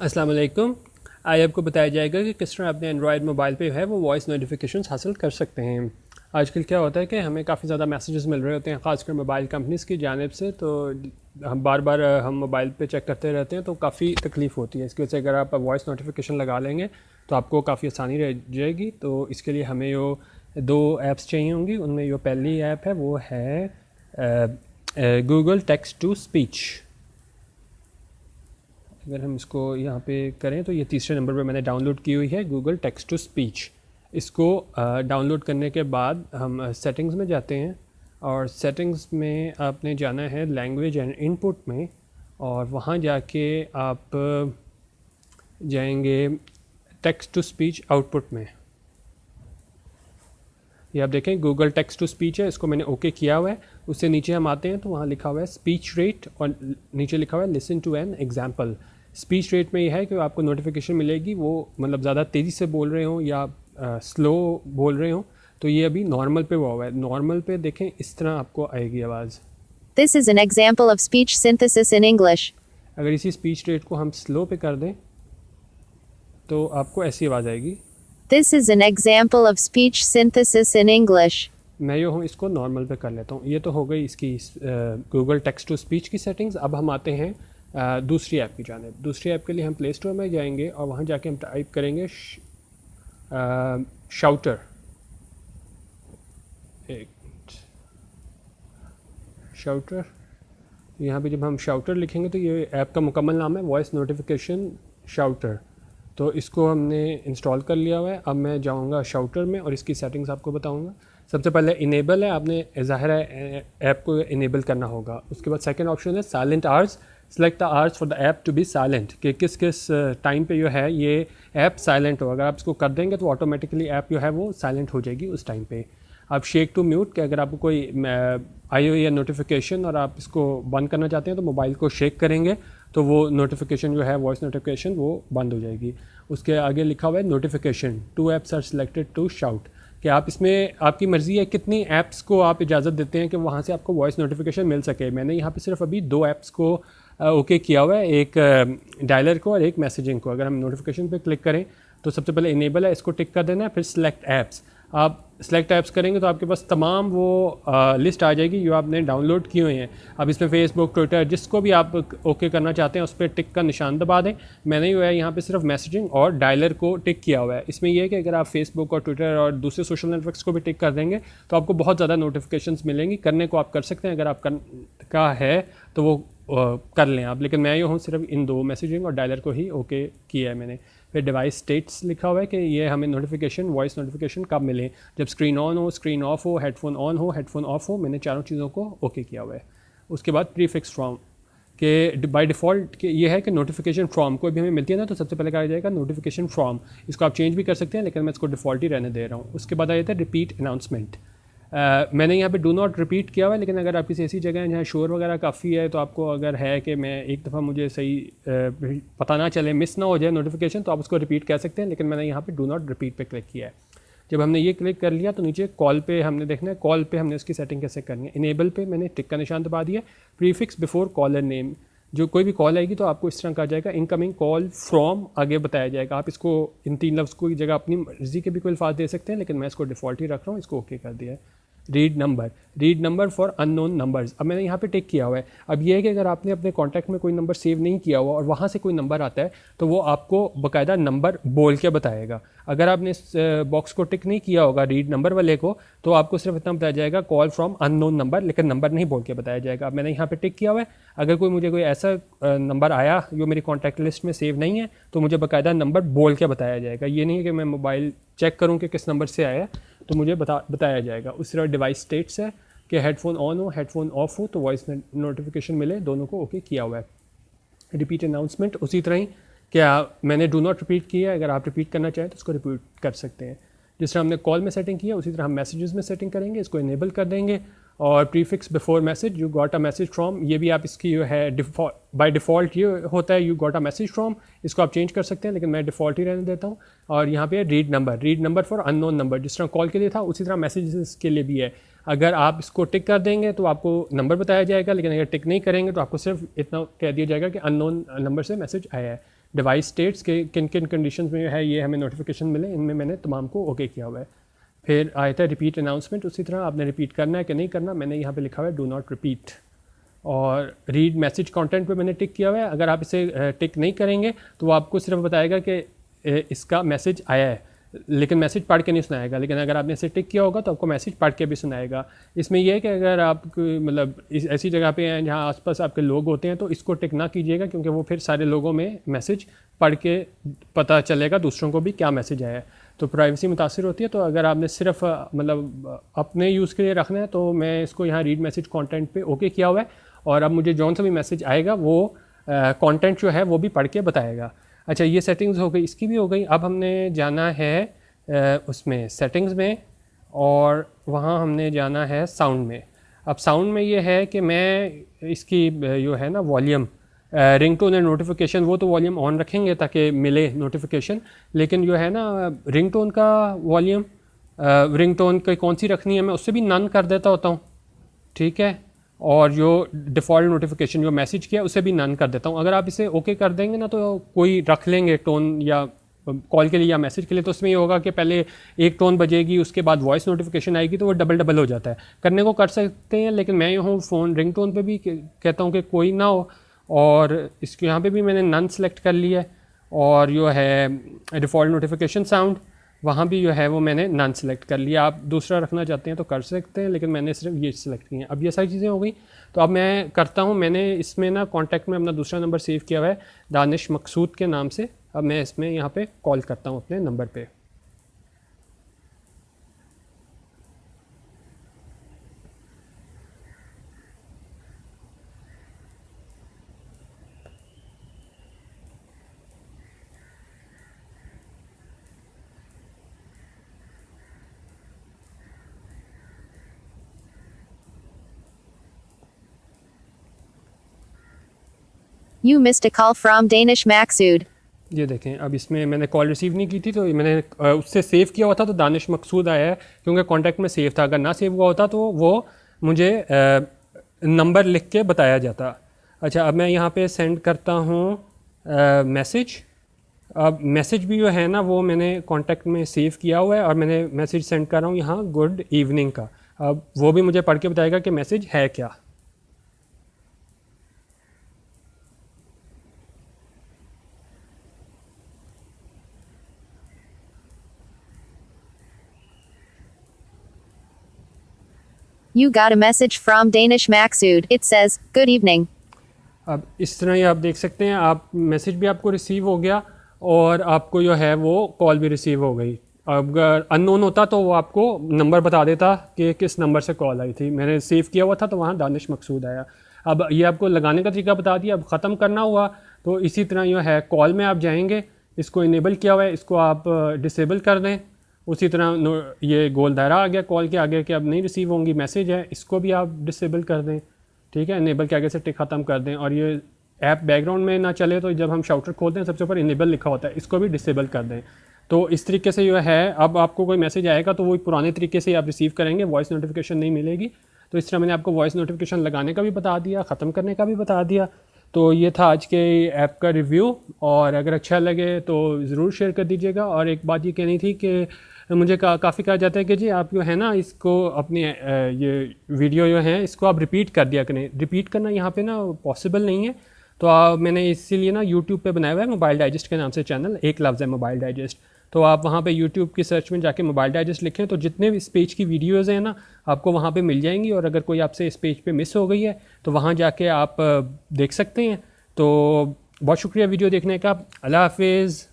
अस्सलाम वालेकुम। आज आपको बताया जाएगा कि किस तरह अपने एंड्रॉयड मोबाइल पे है वो वॉइस नोटिफिकेशंस हासिल कर सकते हैं। आजकल क्या होता है कि हमें काफ़ी ज़्यादा मैसेजेस मिल रहे होते हैं, ख़ासकर मोबाइल कंपनीज़ की जानिब से, तो हम बार बार हम मोबाइल पे चेक करते रहते हैं तो काफ़ी तकलीफ़ होती है। इसकी वजह से अगर आप वॉइस नोटिफिकेशन लगा लेंगे तो आपको काफ़ी आसानी रह जाएगी। तो इसके लिए हमें यो 2 ऐप्स चाहिए होंगी। उनमें जो पहली ऐप है वो है गूगल टेक्स्ट टू स्पीच। अगर हम इसको यहाँ पे करें तो ये तीसरे नंबर पे मैंने डाउनलोड की हुई है गूगल टेक्स्ट टू स्पीच। इसको डाउनलोड करने के बाद हम सेटिंग्स में जाते हैं और सेटिंग्स में आपने जाना है लैंग्वेज एंड इनपुट में, और वहाँ जाके आप जाएंगे टेक्स्ट टू स्पीच आउटपुट में। ये आप देखें गूगल टेक्स्ट टू स्पीच है, इसको मैंने ओके किया हुआ है। उससे नीचे हम आते हैं तो वहाँ लिखा हुआ है स्पीच रेट और नीचे लिखा हुआ है listen to an example. Speech rate में ये है कि आपको नोटिफिकेशन मिलेगी, वो मतलब ज़्यादा तेज़ी से बोल रहे हो या स्लो बोल रहे हो। तो ये अभी नॉर्मल पे हुआ है। नॉर्मल पे देखें इस तरह आपको आएगी आवाज़। This is an example of speech synthesis in English. अगर इसी स्पीच रेट को हम स्लो पे कर दें तो आपको ऐसी आवाज़ आएगी। This is an example of speech synthesis in English. मैं यो हूँ इसको नॉर्मल पे कर लेता हूँ। ये तो हो गई इसकी गूगल टेक्स्ट टू स्पीच की सेटिंग्स। अब हम आते हैं दूसरी ऐप की जानिब। दूसरी ऐप के लिए हम प्ले स्टोर में जाएंगे और वहाँ जाके हम टाइप करेंगे शाउटर। शाउटर, यहाँ पे जब हम शाउटर लिखेंगे तो ये ऐप का मुकम्मल नाम है वॉइस नोटिफिकेशन शाउटर। तो इसको हमने इंस्टॉल कर लिया हुआ है। अब मैं जाऊँगा शाउटर में और इसकी सेटिंग्स आपको बताऊँगा। सबसे पहले इनेबल है, आपने ज़ाहिर है ऐप को इनेबल करना होगा। उसके बाद सेकंड ऑप्शन है silent hours. Select the hours for the app to be silent, कि किस किस टाइम पे जो है ये ऐप साइलेंट हो। अगर आप इसको कर देंगे तो ऑटोमेटिकली ऐप जो है वो साइलेंट हो जाएगी उस टाइम पे। आप शेक टू म्यूट, कि अगर आपको कोई आई हो या नोटिफिकेशन और आप इसको बंद करना चाहते हैं तो मोबाइल को शेक करेंगे तो वो नोटिफिकेशन जो है वॉइस नोटिफिकेशन वो बंद हो जाएगी। उसके आगे लिखा हुआ है notification, 2 apps are selected to shout, कि आप इसमें आपकी मर्ज़ी है कितनी ऐप्स को आप इजाज़त देते हैं कि वहाँ से आपको वॉइस नोटिफिकेशन मिल सके। मैंने यहाँ पे सिर्फ अभी 2 ऐप्स को ओके किया हुआ है, एक डायलर को और एक मैसेजिंग को। अगर हम नोटिफिकेशन पे क्लिक करें तो सबसे पहले इनेबल है, इसको टिक कर देना है। फिर सिलेक्ट ऐप्स, आप सेलेक्ट ऐप्स करेंगे तो आपके पास तमाम वो लिस्ट आ जाएगी जो आपने डाउनलोड किए हुए हैं। अब इसमें फेसबुक, ट्विटर, जिसको भी आप ओके करना चाहते हैं उस पर टिक का निशान दबा दें। मैंने जो है यहाँ पे सिर्फ मैसेजिंग और डायलर को टिक किया हुआ है। इसमें यह है कि अगर आप फेसबुक और ट्विटर और दूसरे सोशल नेटवर्क्स को भी टिक कर देंगे तो आपको बहुत ज़्यादा नोटिफिकेशंस मिलेंगी। करने को आप कर सकते हैं, अगर आप का है तो वो कर लें आप। लेकिन मैं ये हूँ सिर्फ इन 2 मैसेजिंग और डायलर को ही ओके किया है मैंने। फिर डिवाइस स्टेट्स लिखा हुआ है कि ये हमें नोटिफिकेशन वॉइस नोटिफिकेशन कब मिले, जब स्क्रीन ऑन हो, स्क्रीन ऑफ हो, हेडफोन ऑन हो, हेडफोन ऑफ हो। मैंने चारों चीज़ों को ओके किया हुआ है। उसके बाद प्रीफिक्स फ्रॉम, कि बाय डिफ़ॉल्ट कि ये है कि नोटिफिकेशन फ्रॉम कोई भी हमें मिलती है ना तो सबसे पहले कहा जाएगा नोटिफिकेशन फ्रॉम। इसको आप चेंज भी कर सकते हैं लेकिन मैं इसको डिफ़ॉल्ट ही रहने दे रहा हूँ। उसके बाद आ जाता है रिपीट अनाउंसमेंट। मैंने यहाँ पे डू नॉट रिपीट किया हुआ है, लेकिन अगर आप किसी ऐसी जगह है जहाँ शोर वगैरह काफ़ी है तो आपको अगर है कि मैं एक दफ़ा मुझे सही पता ना चले, मिस ना हो जाए नोटिफिकेशन, तो आप उसको रिपीट कह सकते हैं। लेकिन मैंने यहाँ पे डू नॉट रिपीट पे क्लिक किया है। जब हमने ये क्लिक कर लिया तो नीचे कॉल पे हमने देखना है, कॉल पे हमने उसकी सेटिंग कैसे करनी है। इनेबल पे मैंने टिक का निशान दबा दिया। प्रीफिक्स बिफोर कॉलर नेम, जो कोई भी कॉल आएगी तो आपको इस तरह कहा जाएगा इनकमिंग कॉल फ्रॉम, आगे बताया जाएगा। आप इसको इन 3 लफ्ज़ को जगह अपनी मर्जी के भी कोई अल्फाज दे सकते हैं, लेकिन मैं इसको डिफ़ॉल्ट ही रख रहा हूँ, इसको ओके कर दिया है। Read number for unknown numbers, अब मैंने यहाँ पे टिक किया हुआ है। अब ये है कि अगर आपने अपने कॉन्टैक्ट में कोई नंबर सेव नहीं किया हुआ और वहाँ से कोई नंबर आता है तो वो आपको बाकायदा नंबर बोल के बताएगा। अगर आपने इस बॉक्स को टिक नहीं किया होगा रीड नंबर वाले को, तो आपको सिर्फ इतना बताया जाएगा कॉल फ्रॉम अननोन नंबर, लेकिन नंबर नहीं बोल के बताया जाएगा। अब मैंने यहाँ पे टिक किया हुआ है। अगर मुझे कोई ऐसा नंबर आया जो मेरी कॉन्टैक्ट लिस्ट में सेव नहीं है तो मुझे बाकायदा नंबर बोल के बताया जाएगा। ये नहीं है कि मैं मोबाइल चेक करूँ कि किस नंबर से आया तो मुझे बताया जाएगा। उस तरह डिवाइस स्टेट्स है कि हेडफोन ऑन हो, हेडफोन ऑफ हो तो वॉइस नोटिफिकेशन मिले, दोनों को ओके किया हुआ है। रिपीट अनाउंसमेंट उसी तरह ही, क्या मैंने डू नॉट रिपीट किया है, अगर आप रिपीट करना चाहें तो उसको रिपीट कर सकते हैं। जिस तरह हमने कॉल में सेटिंग किया उसी तरह हम मैसेजेस में सेटिंग करेंगे, इसको इनेबल कर देंगे। और prefix before message, you got a message from, ये भी आप इसकी जो है बाय डिफ़ॉल्ट ये होता है you got a message from, इसको आप चेंज कर सकते हैं लेकिन मैं डिफ़ॉल्ट ही रहने देता हूँ। और यहाँ पे read number for unknown number, जिस तरह कॉल के लिए था उसी तरह मैसेजेस के लिए भी है। अगर आप इसको टिक कर देंगे तो आपको नंबर बताया जाएगा, लेकिन अगर टिक नहीं करेंगे तो आपको सिर्फ इतना कह दिया जाएगा कि अननोन नंबर से मैसेज आया है। डिवाइस स्टेट्स के किन किन कंडीशंस में है ये हमें नोटिफिकेशन मिले, इनमें मैंने तमाम को ओके किया हुआ है। फिर आया था रिपीट अनाउंसमेंट, उसी तरह आपने रिपीट करना है कि नहीं करना, मैंने यहाँ पे लिखा हुआ है डू नॉट रिपीट। और रीड मैसेज कंटेंट पे मैंने टिक किया हुआ है। अगर आप इसे टिक नहीं करेंगे तो वो आपको सिर्फ बताएगा कि इसका मैसेज आया है, लेकिन मैसेज पढ़ के नहीं सुनाएगा। लेकिन अगर आपने इसे टिक किया होगा तो आपको मैसेज पढ़ के भी सुनाएगा। इसमें यह है कि अगर आप मतलब इस ऐसी जगह पे हैं जहाँ आसपास आपके लोग होते हैं तो इसको टिक ना कीजिएगा, क्योंकि वो फिर सारे लोगों में मैसेज पढ़ के पता चलेगा दूसरों को भी क्या मैसेज आया है, तो प्राइवेसी मुतासर होती है। तो अगर आपने सिर्फ मतलब अपने यूज़ के लिए रखना है तो मैं इसको यहाँ रीड मैसेज कॉन्टेंट पर ओके किया हुआ है, और अब मुझे जौन सा भी मैसेज आएगा वो कंटेंट जो है वो भी पढ़ के बताएगा। अच्छा, ये सेटिंग्स हो गई, इसकी भी हो गई। अब हमने जाना है उसमें सेटिंग्स में, और वहाँ हमने जाना है साउंड में। अब साउंड में ये है कि मैं इसकी जो है ना वॉल्यूम, रिंगटोन एंड नोटिफिकेशन, वो तो वॉल्यूम ऑन रखेंगे ताकि मिले नोटिफिकेशन, लेकिन जो है ना रिंगटोन का वॉल्यूम, रिंगटोन की कौन सी रखनी है मैं उससे भी नन कर देता होता हूँ, ठीक है। और जो डिफ़ॉल्ट नोटिफिकेशन जो मैसेज किया उसे भी नन कर देता हूँ। अगर आप इसे ओके कर देंगे ना तो कोई रख लेंगे टोन या कॉल के लिए या मैसेज के लिए, तो उसमें ये होगा कि पहले एक टोन बजेगी, उसके बाद वॉइस नोटिफिकेशन आएगी, तो वो डबल डबल हो जाता है। करने को कर सकते हैं, लेकिन मैं यूँ फ़ोन रिंगटोन पे भी कहता हूँ कि कोई ना हो, और इसके यहाँ पे भी मैंने नन सेलेक्ट कर लिया है। और जो है डिफ़ॉल्ट नोटिफिकेशन साउंड, वहाँ भी जो है वो मैंने नन सेलेक्ट कर लिया। आप दूसरा रखना चाहते हैं तो कर सकते हैं, लेकिन मैंने सिर्फ ये सेलेक्ट किए हैं। अब ये सारी चीज़ें हो गई, तो अब मैं करता हूँ, मैंने इसमें ना कॉन्टैक्ट में अपना दूसरा नंबर सेव किया हुआ है दानिश मकसूद के नाम से। अब मैं इसमें यहाँ पे कॉल करता हूँ अपने नंबर पे। You missed a call from Danish Maksud. ये देखें, अब इसमें मैंने कॉल रिसीव नहीं की थी, तो मैंने उससे सेव किया हुआ था तो दानिश मकसूद आया है, क्योंकि कॉन्टैक्ट में सेव था। अगर ना सेव हुआ होता तो वो मुझे नंबर लिख के बताया जाता। अच्छा, अब मैं यहाँ पे सेंड करता हूँ मैसेज। अब मैसेज भी जो है ना वो मैंने कॉन्टैक्ट में सेव किया हुआ है, और मैंने मैसेज सेंड कर रहा हूँ यहाँ गुड इवनिंग का। अब वो भी मुझे पढ़ के बताएगा कि मैसेज है क्या। You got a message from Danish Maksud. It says, Good evening. अब इस तरह ही आप देख सकते हैं, आप मैसेज भी आपको रिसीव हो गया और आपको जो है वो कॉल भी रिसीव हो गई। अगर अननोन होता तो वो आपको नंबर बता देता कि किस नंबर से कॉल आई थी। मैंने सेव किया हुआ था तो वहाँ दानिश मकसूद आया। अब ये आपको लगाने का तरीका बता दिया। अब ख़त्म करना हुआ तो इसी तरह जो है कॉल में आप जाएंगे, इसको इनेबल किया हुआ है, इसको आप डिसेबल कर दें। उसी तरह ये गोल दायरा आ गया कॉल के आगे कि अब नहीं रिसीव होंगी मैसेज है, इसको भी आप डिसेबल कर दें, ठीक है। इनेबल के आगे से टिक ख़त्म कर दें। और ये ऐप बैकग्राउंड में ना चले तो जब हम शाउटर खोलते हैं सबसे ऊपर इनेबल लिखा होता है, इसको भी डिसेबल कर दें। तो इस तरीके से जो है अब आपको कोई मैसेज आएगा तो वो पुराने तरीके से आप रिसीव करेंगे, वॉइस नोटिफिकेशन नहीं मिलेगी। तो इस तरह मैंने आपको वॉइस नोटिफिकेशन लगाने का भी बता दिया, ख़त्म करने का भी बता दिया। तो ये था आज के ऐप का रिव्यू, और अगर अच्छा लगे तो ज़रूर शेयर कर दीजिएगा। और एक बात ये कहनी थी कि मुझे काफ़ी कहा जाता है कि जी आप जो है ना इसको अपने ये वीडियो जो है इसको आप रिपीट कर दिया करें। रिपीट करना यहाँ पे ना पॉसिबल नहीं है, तो मैंने इसीलिए ना यूट्यूब पे बनाया हुआ है मोबाइल डाइजेस्ट के नाम से चैनल, एक लफ्ज़ है मोबाइल डाइजेस्ट। तो आप वहाँ पे यूट्यूब की सर्च में जाके मोबाइल डाइजेस्ट लिखें तो जितने भी इस पेज की वीडियोज़ हैं ना आपको वहाँ पे मिल जाएंगी। और अगर कोई आपसे इस पेज पे मिस हो गई है तो वहाँ जाके आप देख सकते हैं। तो बहुत शुक्रिया वीडियो देखने का। अल्लाह हाफिज़।